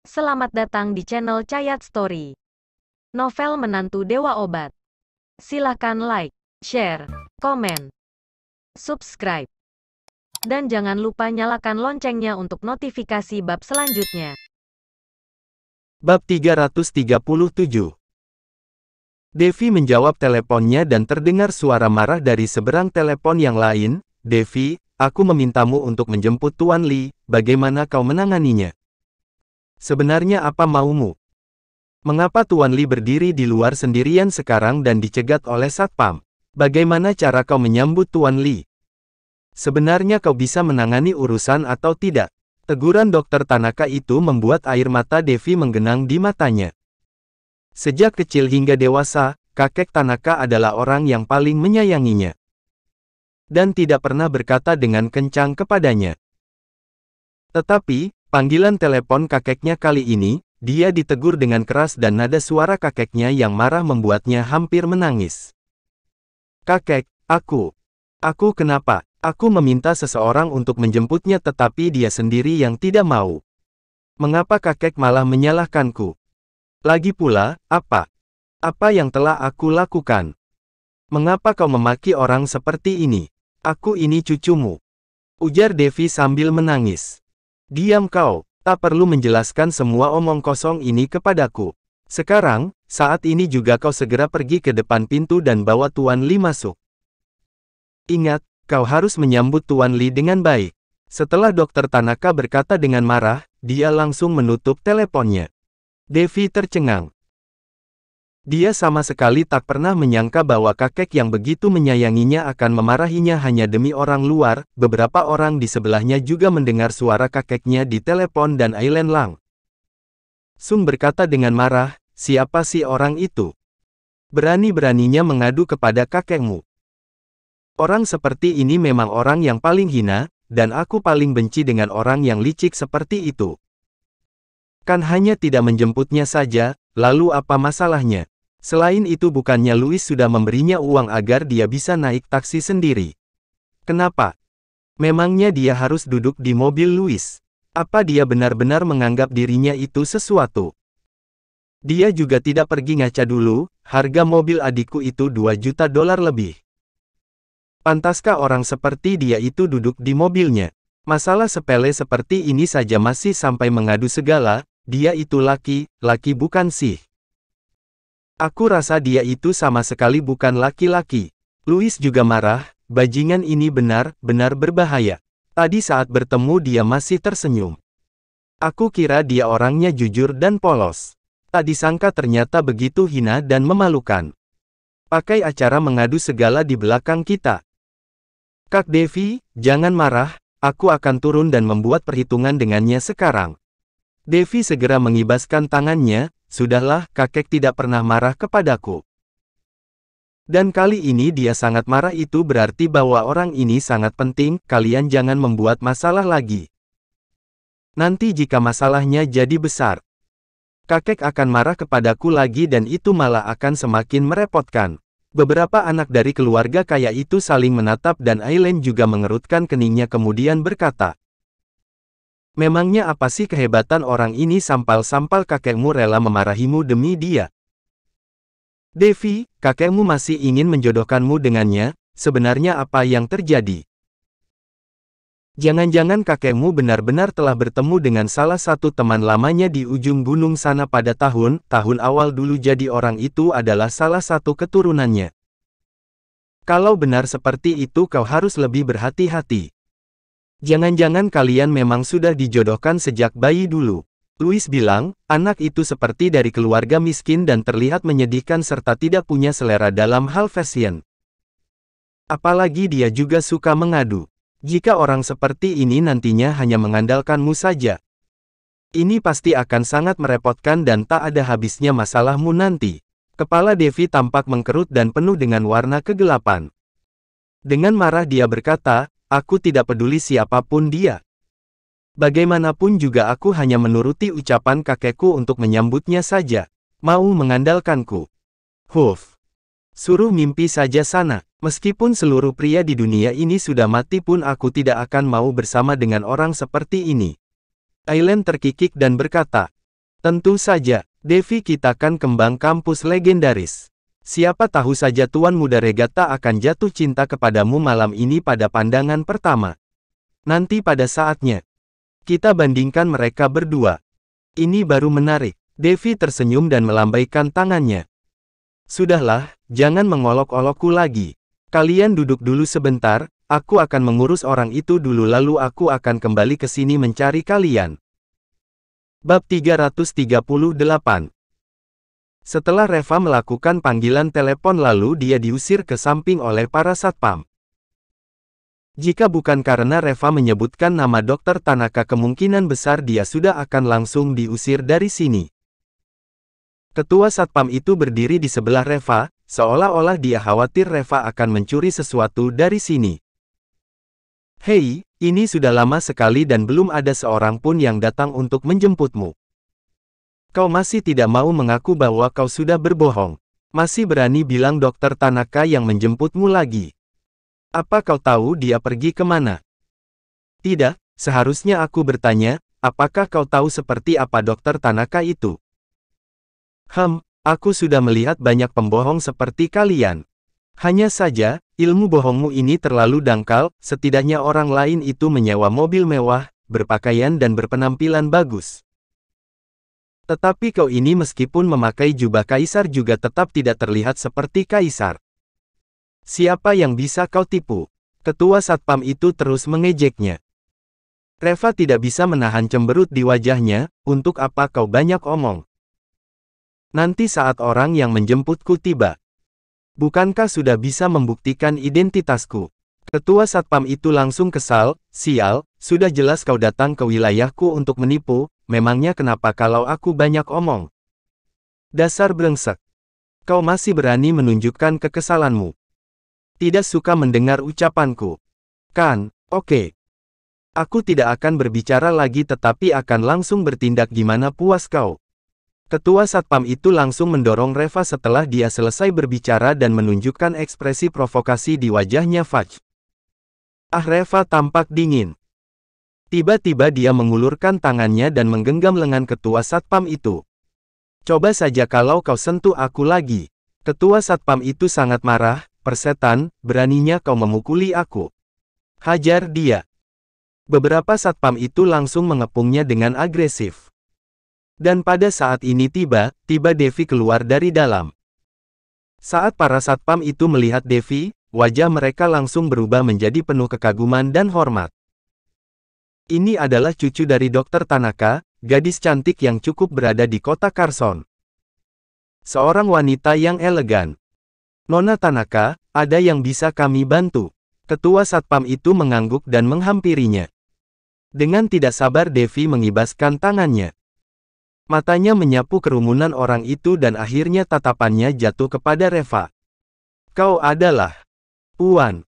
Selamat datang di channel Cayat Story. Novel Menantu Dewa Obat. Silahkan like, share, komen, subscribe. Dan jangan lupa nyalakan loncengnya untuk notifikasi bab selanjutnya. Bab 337. Devi menjawab teleponnya dan terdengar suara marah dari seberang telepon yang lain. "Devi, aku memintamu untuk menjemput Tuan Li, bagaimana kau menanganinya? Sebenarnya apa maumu? Mengapa Tuan Li berdiri di luar sendirian sekarang dan dicegat oleh Satpam? Bagaimana cara kau menyambut Tuan Li? Sebenarnya kau bisa menangani urusan atau tidak?" Teguran Dokter Tanaka itu membuat air mata Devi menggenang di matanya. Sejak kecil hingga dewasa, kakek Tanaka adalah orang yang paling menyayanginya. Dan tidak pernah berkata dengan kencang kepadanya. Tetapi, panggilan telepon kakeknya kali ini, dia ditegur dengan keras dan nada suara kakeknya yang marah membuatnya hampir menangis. "Kakek, aku kenapa? Aku meminta seseorang untuk menjemputnya tetapi dia sendiri yang tidak mau. Mengapa kakek malah menyalahkanku? Lagi pula, apa yang telah aku lakukan? Mengapa kau memaki orang seperti ini? Aku ini cucumu," ujar Devi sambil menangis. "Diam kau, tak perlu menjelaskan semua omong kosong ini kepadaku. Sekarang, saat ini juga kau segera pergi ke depan pintu dan bawa Tuan Li masuk. Ingat, kau harus menyambut Tuan Li dengan baik." Setelah Dokter Tanaka berkata dengan marah, dia langsung menutup teleponnya. Devi tercengang. Dia sama sekali tak pernah menyangka bahwa kakek yang begitu menyayanginya akan memarahinya hanya demi orang luar. Beberapa orang di sebelahnya juga mendengar suara kakeknya di telepon dan Ailen Lang Sung berkata dengan marah, "Siapa sih orang itu? Berani-beraninya mengadu kepada kakekmu. Orang seperti ini memang orang yang paling hina, dan aku paling benci dengan orang yang licik seperti itu. Kan hanya tidak menjemputnya saja, lalu apa masalahnya? Selain itu bukannya Louis sudah memberinya uang agar dia bisa naik taksi sendiri. Kenapa? Memangnya dia harus duduk di mobil Louis? Apa dia benar-benar menganggap dirinya itu sesuatu? Dia juga tidak pergi ngaca dulu, harga mobil adikku itu $2 juta lebih. Pantaskah orang seperti dia itu duduk di mobilnya? Masalah sepele seperti ini saja masih sampai mengadu segala, dia itu laki bukan sih. Aku rasa dia itu sama sekali bukan laki-laki." Louis juga marah, bajingan ini benar-benar berbahaya. Tadi saat bertemu dia masih tersenyum. Aku kira dia orangnya jujur dan polos. Tak disangka ternyata begitu hina dan memalukan. Pakai acara mengadu segala di belakang kita. "Kak Devi, jangan marah, aku akan turun dan membuat perhitungan dengannya sekarang." Devi segera mengibaskan tangannya, "Sudahlah, kakek tidak pernah marah kepadaku. Dan kali ini dia sangat marah, itu berarti bahwa orang ini sangat penting, kalian jangan membuat masalah lagi. Nanti jika masalahnya jadi besar, kakek akan marah kepadaku lagi dan itu malah akan semakin merepotkan." Beberapa anak dari keluarga kaya itu saling menatap dan Ailen juga mengerutkan keningnya kemudian berkata, "Memangnya apa sih kehebatan orang ini sampal-sampal kakekmu rela memarahimu demi dia? Devi, kakekmu masih ingin menjodohkanmu dengannya, sebenarnya apa yang terjadi? Jangan-jangan kakekmu benar-benar telah bertemu dengan salah satu teman lamanya di ujung gunung sana pada tahun awal dulu, jadi orang itu adalah salah satu keturunannya. Kalau benar seperti itu kau harus lebih berhati-hati. Jangan-jangan kalian memang sudah dijodohkan sejak bayi dulu." Louis bilang, anak itu seperti dari keluarga miskin dan terlihat menyedihkan serta tidak punya selera dalam hal fashion. Apalagi dia juga suka mengadu. Jika orang seperti ini nantinya hanya mengandalkanmu saja, ini pasti akan sangat merepotkan dan tak ada habisnya masalahmu nanti. Kepala Devi tampak mengkerut dan penuh dengan warna kegelapan. Dengan marah dia berkata, "Aku tidak peduli siapapun dia. Bagaimanapun juga aku hanya menuruti ucapan kakekku untuk menyambutnya saja. Mau mengandalkanku? Huff. Suruh mimpi saja sana. Meskipun seluruh pria di dunia ini sudah mati pun aku tidak akan mau bersama dengan orang seperti ini." Ailen terkikik dan berkata, Tentu saja, Devi kita kan kembang kampus legendaris. Siapa tahu saja Tuan Muda Regatta akan jatuh cinta kepadamu malam ini pada pandangan pertama. Nanti pada saatnya, kita bandingkan mereka berdua. Ini baru menarik. Devi tersenyum dan melambaikan tangannya. Sudahlah, jangan mengolok-olokku lagi. Kalian duduk dulu sebentar, aku akan mengurus orang itu dulu lalu aku akan kembali ke sini mencari kalian. Bab 338. Setelah Reva melakukan panggilan telepon lalu dia diusir ke samping oleh para satpam. Jika bukan karena Reva menyebutkan nama Dr. Tanaka kemungkinan besar dia sudah akan langsung diusir dari sini. Ketua satpam itu berdiri di sebelah Reva, seolah-olah dia khawatir Reva akan mencuri sesuatu dari sini. Hei, ini sudah lama sekali dan belum ada seorang pun yang datang untuk menjemputmu. Kau masih tidak mau mengaku bahwa kau sudah berbohong. Masih berani bilang Dr. Tanaka yang menjemputmu lagi. Apa kau tahu dia pergi kemana? Tidak, seharusnya aku bertanya, apakah kau tahu seperti apa Dr. Tanaka itu? Aku sudah melihat banyak pembohong seperti kalian. Hanya saja, ilmu bohongmu ini terlalu dangkal, setidaknya orang lain itu menyewa mobil mewah, berpakaian dan berpenampilan bagus. Tetapi kau ini meskipun memakai jubah kaisar juga tetap tidak terlihat seperti kaisar. Siapa yang bisa kau tipu? Ketua satpam itu terus mengejeknya. Reva tidak bisa menahan cemberut di wajahnya, untuk apa kau banyak omong? Nanti saat orang yang menjemputku tiba. Bukankah sudah bisa membuktikan identitasku? Ketua satpam itu langsung kesal, sial, sudah jelas kau datang ke wilayahku untuk menipu, memangnya kenapa kalau aku banyak omong? Dasar brengsek. Kau masih berani menunjukkan kekesalanmu. Tidak suka mendengar ucapanku. Kan, oke. Aku tidak akan berbicara lagi tetapi akan langsung bertindak gimana puas kau. Ketua satpam itu langsung mendorong Reva setelah dia selesai berbicara dan menunjukkan ekspresi provokasi di wajahnya Fudge. Reva tampak dingin. Tiba-tiba dia mengulurkan tangannya dan menggenggam lengan ketua satpam itu. Coba saja kalau kau sentuh aku lagi. Ketua satpam itu sangat marah, persetan, beraninya kau memukuli aku. Hajar dia. Beberapa satpam itu langsung mengepungnya dengan agresif. Dan pada saat ini tiba-tiba Devi keluar dari dalam. Saat para satpam itu melihat Devi, wajah mereka langsung berubah menjadi penuh kekaguman dan hormat. Ini adalah cucu dari Dr. Tanaka, gadis cantik yang cukup berada di kota Carson. Seorang wanita yang elegan. Nona Tanaka, ada yang bisa kami bantu? Ketua satpam itu mengangguk dan menghampirinya. Dengan tidak sabar Devi mengibaskan tangannya. Matanya menyapu kerumunan orang itu dan akhirnya tatapannya jatuh kepada Reva. Kau adalah Puan.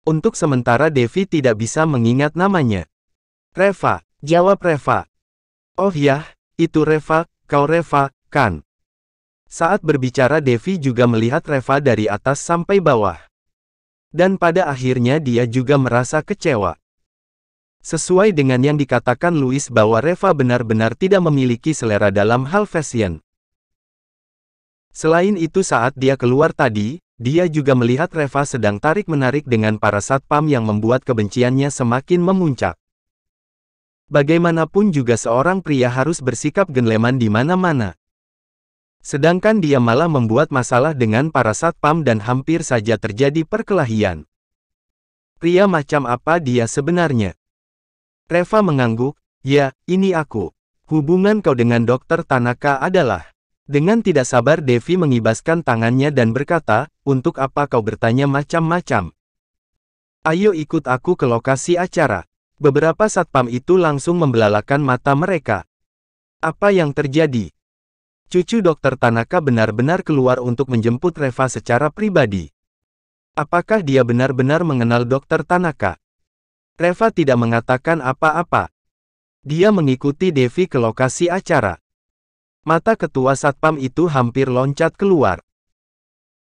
Untuk sementara Devi tidak bisa mengingat namanya. Reva, jawab Reva. Oh ya, itu Reva, kau Reva, kan? Saat berbicara Devi juga melihat Reva dari atas sampai bawah. Dan pada akhirnya dia juga merasa kecewa. Sesuai dengan yang dikatakan Louis bahwa Reva benar-benar tidak memiliki selera dalam hal fashion. Selain itu saat dia keluar tadi, dia juga melihat Reva sedang tarik-menarik dengan para satpam yang membuat kebenciannya semakin memuncak. Bagaimanapun juga seorang pria harus bersikap gentleman di mana-mana. Sedangkan dia malah membuat masalah dengan para satpam dan hampir saja terjadi perkelahian. Pria macam apa dia sebenarnya? Reva mengangguk, ya, ini aku. Hubungan kau dengan Dr. Tanaka adalah. Dengan tidak sabar Devi mengibaskan tangannya dan berkata, untuk apa kau bertanya macam-macam? Ayo ikut aku ke lokasi acara. Beberapa satpam itu langsung membelalakan mata mereka. Apa yang terjadi? Cucu Dr. Tanaka benar-benar keluar untuk menjemput Reva secara pribadi. Apakah dia benar-benar mengenal Dr. Tanaka? Reva tidak mengatakan apa-apa. Dia mengikuti Devi ke lokasi acara. Mata ketua satpam itu hampir loncat keluar.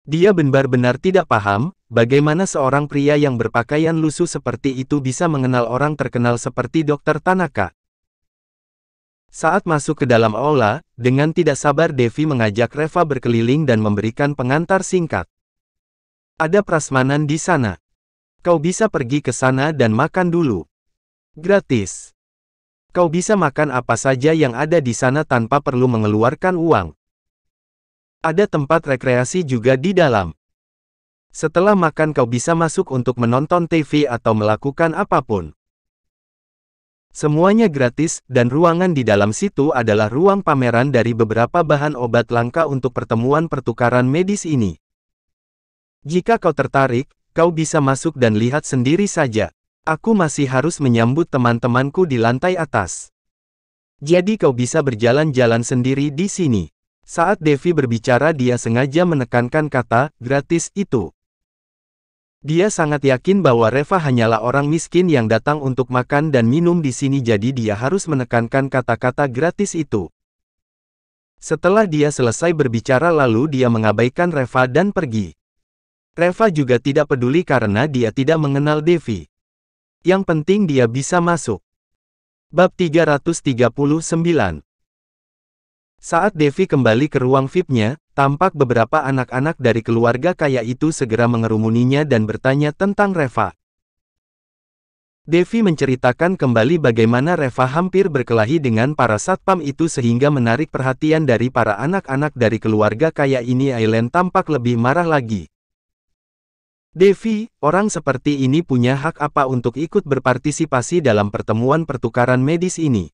Dia benar-benar tidak paham, bagaimana seorang pria yang berpakaian lusuh seperti itu bisa mengenal orang terkenal seperti Dr. Tanaka. Saat masuk ke dalam aula, dengan tidak sabar Devi mengajak Reva berkeliling dan memberikan pengantar singkat. Ada prasmanan di sana. Kau bisa pergi ke sana dan makan dulu. Gratis. Kau bisa makan apa saja yang ada di sana tanpa perlu mengeluarkan uang. Ada tempat rekreasi juga di dalam. Setelah makan kau bisa masuk untuk menonton TV atau melakukan apapun. Semuanya gratis, dan ruangan di dalam situ adalah ruang pameran dari beberapa bahan obat langka untuk pertemuan pertukaran medis ini. Jika kau tertarik, kau bisa masuk dan lihat sendiri saja. Aku masih harus menyambut teman-temanku di lantai atas. Jadi kau bisa berjalan-jalan sendiri di sini. Saat Devi berbicara dia sengaja menekankan kata, gratis itu. Dia sangat yakin bahwa Reva hanyalah orang miskin yang datang untuk makan dan minum di sini jadi dia harus menekankan kata-kata gratis itu. Setelah dia selesai berbicara lalu dia mengabaikan Reva dan pergi. Reva juga tidak peduli karena dia tidak mengenal Devi. Yang penting dia bisa masuk. Bab 339. Saat Devi kembali ke ruang VIP-nya, tampak beberapa anak-anak dari keluarga kaya itu segera mengerumuninya dan bertanya tentang Reva. Devi menceritakan kembali bagaimana Reva hampir berkelahi dengan para satpam itu sehingga menarik perhatian dari para anak-anak dari keluarga kaya ini. Aileen tampak lebih marah lagi. Devi, orang seperti ini punya hak apa untuk ikut berpartisipasi dalam pertemuan pertukaran medis ini?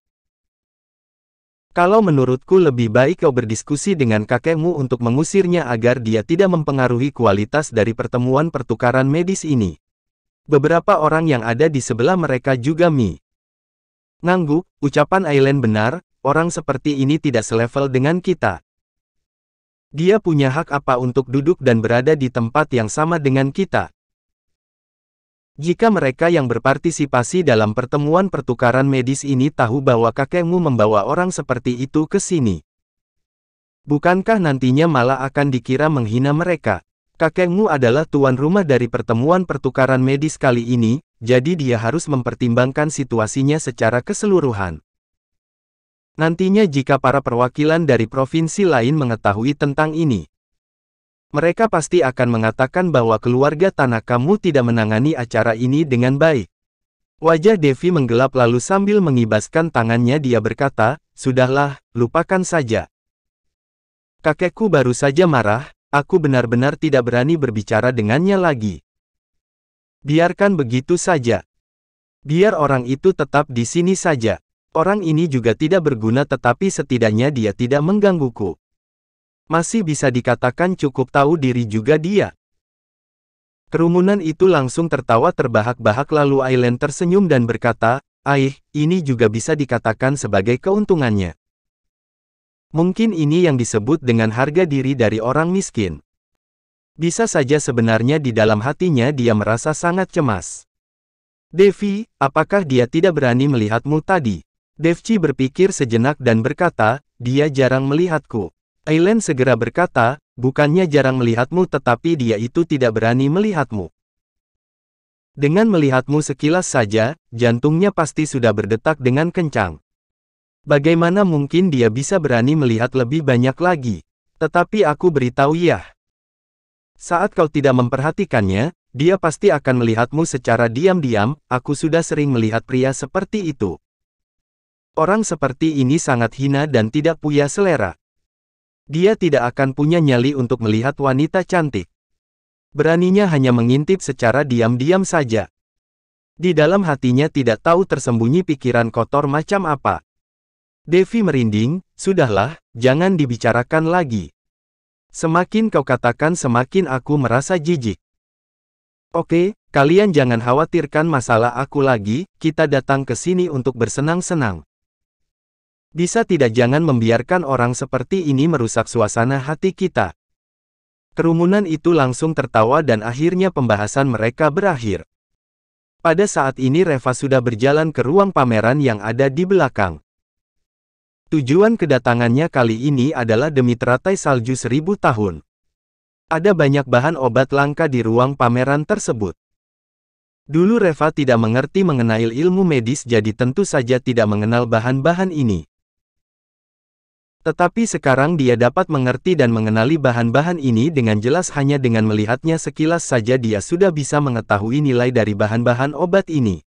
Kalau menurutku lebih baik kau berdiskusi dengan kakekmu untuk mengusirnya agar dia tidak mempengaruhi kualitas dari pertemuan pertukaran medis ini. Beberapa orang yang ada di sebelah mereka juga ngangguk, ucapan Aileen benar, orang seperti ini tidak selevel dengan kita. Dia punya hak apa untuk duduk dan berada di tempat yang sama dengan kita? Jika mereka yang berpartisipasi dalam pertemuan pertukaran medis ini tahu bahwa kakekmu membawa orang seperti itu ke sini, bukankah nantinya malah akan dikira menghina mereka? Kakekmu adalah tuan rumah dari pertemuan pertukaran medis kali ini, jadi dia harus mempertimbangkan situasinya secara keseluruhan. Nantinya jika para perwakilan dari provinsi lain mengetahui tentang ini, mereka pasti akan mengatakan bahwa keluarga Tanakamu tidak menangani acara ini dengan baik. Wajah Devi menggelap lalu sambil mengibaskan tangannya dia berkata, sudahlah, lupakan saja. Kakekku baru saja marah, aku benar-benar tidak berani berbicara dengannya lagi. Biarkan begitu saja. Biar orang itu tetap di sini saja. Orang ini juga tidak berguna tetapi setidaknya dia tidak menggangguku. Masih bisa dikatakan cukup tahu diri juga dia. Kerumunan itu langsung tertawa terbahak-bahak lalu Aileen tersenyum dan berkata, ini juga bisa dikatakan sebagai keuntungannya. Mungkin ini yang disebut dengan harga diri dari orang miskin. Bisa saja sebenarnya di dalam hatinya dia merasa sangat cemas. Devi, apakah dia tidak berani melihatmu tadi? Devci berpikir sejenak dan berkata, dia jarang melihatku. Aileen segera berkata, bukannya jarang melihatmu tetapi dia itu tidak berani melihatmu. Dengan melihatmu sekilas saja, jantungnya pasti sudah berdetak dengan kencang. Bagaimana mungkin dia bisa berani melihat lebih banyak lagi? Tetapi aku beritahu ya. Saat kau tidak memperhatikannya, dia pasti akan melihatmu secara diam-diam, aku sudah sering melihat pria seperti itu. Orang seperti ini sangat hina dan tidak punya selera. Dia tidak akan punya nyali untuk melihat wanita cantik. Beraninya hanya mengintip secara diam-diam saja. Di dalam hatinya tidak tahu tersembunyi pikiran kotor macam apa. Devi merinding, sudahlah, jangan dibicarakan lagi. Semakin kau katakan semakin aku merasa jijik. Oke, kalian jangan khawatirkan masalah aku lagi, kita datang ke sini untuk bersenang-senang. Bisa tidak jangan membiarkan orang seperti ini merusak suasana hati kita. Kerumunan itu langsung tertawa dan akhirnya pembahasan mereka berakhir. Pada saat ini Reva sudah berjalan ke ruang pameran yang ada di belakang. Tujuan kedatangannya kali ini adalah demi teratai salju 1000 tahun. Ada banyak bahan obat langka di ruang pameran tersebut. Dulu Reva tidak mengerti mengenai ilmu medis jadi tentu saja tidak mengenal bahan-bahan ini. Tetapi sekarang dia dapat mengerti dan mengenali bahan-bahan ini dengan jelas. Hanya dengan melihatnya sekilas saja dia sudah bisa mengetahui nilai dari bahan-bahan obat ini.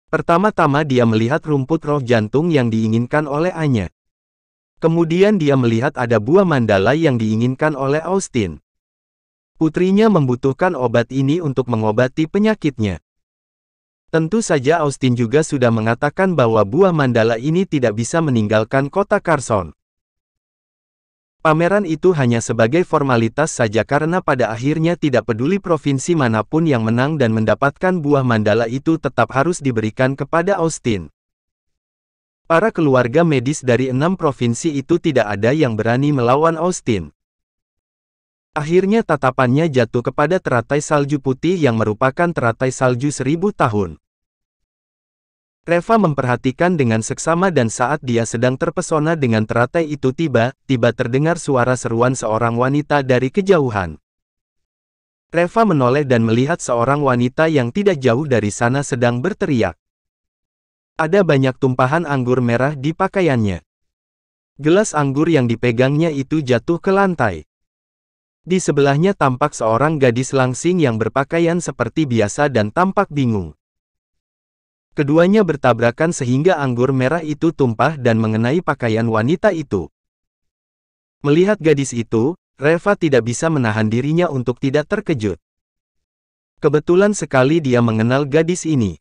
Pertama-tama dia melihat rumput roh jantung yang diinginkan oleh Anya. Kemudian dia melihat ada buah mandala yang diinginkan oleh Austin. Putrinya membutuhkan obat ini untuk mengobati penyakitnya. Tentu saja Austin juga sudah mengatakan bahwa buah mandala ini tidak bisa meninggalkan kota Carson. Pameran itu hanya sebagai formalitas saja karena pada akhirnya tidak peduli provinsi manapun yang menang dan mendapatkan buah mandala itu tetap harus diberikan kepada Austin. Para keluarga medis dari 6 provinsi itu tidak ada yang berani melawan Austin. Akhirnya tatapannya jatuh kepada teratai salju putih yang merupakan teratai salju 1000 tahun. Reva memperhatikan dengan seksama dan saat dia sedang terpesona dengan teratai itu tiba-tiba terdengar suara seruan seorang wanita dari kejauhan. Reva menoleh dan melihat seorang wanita yang tidak jauh dari sana sedang berteriak. Ada banyak tumpahan anggur merah di pakaiannya. Gelas anggur yang dipegangnya itu jatuh ke lantai. Di sebelahnya tampak seorang gadis langsing yang berpakaian seperti biasa dan tampak bingung. Keduanya bertabrakan sehingga anggur merah itu tumpah dan mengenai pakaian wanita itu. Melihat gadis itu, Reva tidak bisa menahan dirinya untuk tidak terkejut. Kebetulan sekali dia mengenal gadis ini.